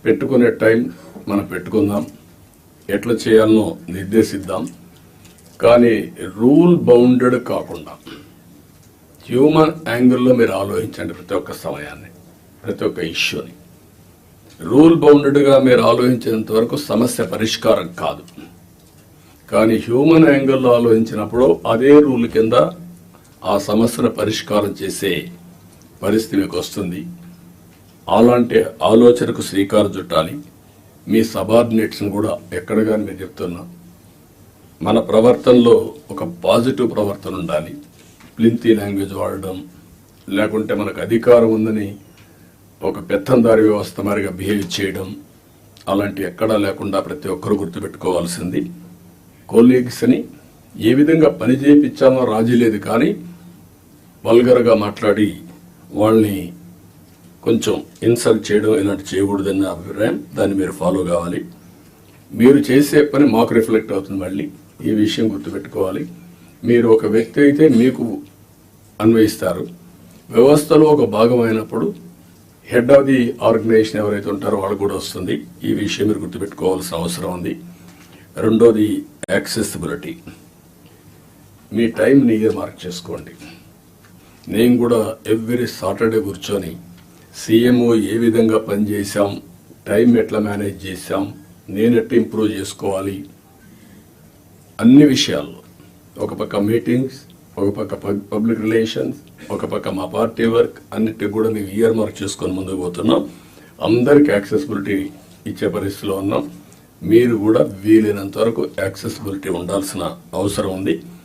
పెట్టుకునే టైం మనం పెట్టుకుందాం, ఎట్లా చేయాలనో నిర్దేశిద్దాం. కానీ రూల్ బౌండెడ్ కాకుండా హ్యూమన్ యాంగిల్లో మీరు ఆలోచించండి. ప్రతి ఒక్క సమయాన్ని, ప్రతి ఒక్క ఇష్యూని రూల్ బౌండెడ్గా మీరు ఆలోచించేంత వరకు సమస్య పరిష్కారం కాదు. కానీ హ్యూమన్ యాంగిల్లో ఆలోచించినప్పుడు అదే రూల్ కింద ఆ సమస్యను పరిష్కారం చేసే పరిస్థితి మీకు వస్తుంది. అలాంటి ఆలోచనకు శ్రీకారం చుట్టాలి. మీ సబార్డినేట్స్ని కూడా ఎక్కడ కానీ మీరు చెప్తున్నా, మన ప్రవర్తనలో ఒక పాజిటివ్ ప్రవర్తన ఉండాలి. ప్లింతీ లాంగ్వేజ్ వాడడం, లేకుంటే మనకు అధికారం ఉందని ఒక పెత్తందారి వ్యవస్థ మారిగా బిహేవ్ చేయడం, అలాంటి ఎక్కడా లేకుండా ప్రతి ఒక్కరూ గుర్తుపెట్టుకోవాల్సింది. కొలీగ్స్ని ఏ విధంగా పని చేయించాలో రాజీ లేదు, కానీ వల్గర్గా మాట్లాడి వాళ్ళని కొంచెం ఇన్సల్ట్ చేయడం ఇలాంటి చేయకూడదన్న అభిప్రాయం. దాన్ని మీరు ఫాలో కావాలి. మీరు చేసే పని మాకు రిఫ్లెక్ట్ అవుతుంది. మళ్ళీ ఈ విషయం గుర్తుపెట్టుకోవాలి. మీరు ఒక వ్యక్తి అయితే మీకు అన్వయిస్తారు, వ్యవస్థలో ఒక భాగమైనప్పుడు హెడ్ ఆఫ్ ది ఆర్గనైజేషన్ ఎవరైతే ఉంటారో వాళ్ళు కూడా వస్తుంది. ఈ విషయం మీరు గుర్తుపెట్టుకోవాల్సిన అవసరం ఉంది. రెండోది యాక్సెసిబిలిటీ. మీ టైంని ఇయర్ మార్క్ చేసుకోండి. నేను కూడా ఎవ్రీ సాటర్డే కూర్చొని సీఎంఓ ఏ విధంగా పనిచేశాం, టైం ఎట్లా మేనేజ్ చేశాం, నేను ఎట్లా ఇంప్రూవ్ చేసుకోవాలి, అన్ని విషయాల్లో ఒక పక్క మీటింగ్స్, ఒక పక్క పబ్లిక్ రిలేషన్స్, ఒక పక్క మా పార్టీ వర్క్, అన్నిటికి కూడా మేము ఇయర్ మార్క్ చేసుకొని ముందుకు పోతున్నాం. అందరికి యాక్సెసిబిలిటీ ఇచ్చే పరిస్థితిలో ఉన్నాం. మీరు కూడా వీలైనంత వరకు యాక్సెసిబిలిటీ ఉండాల్సిన అవసరం ఉంది.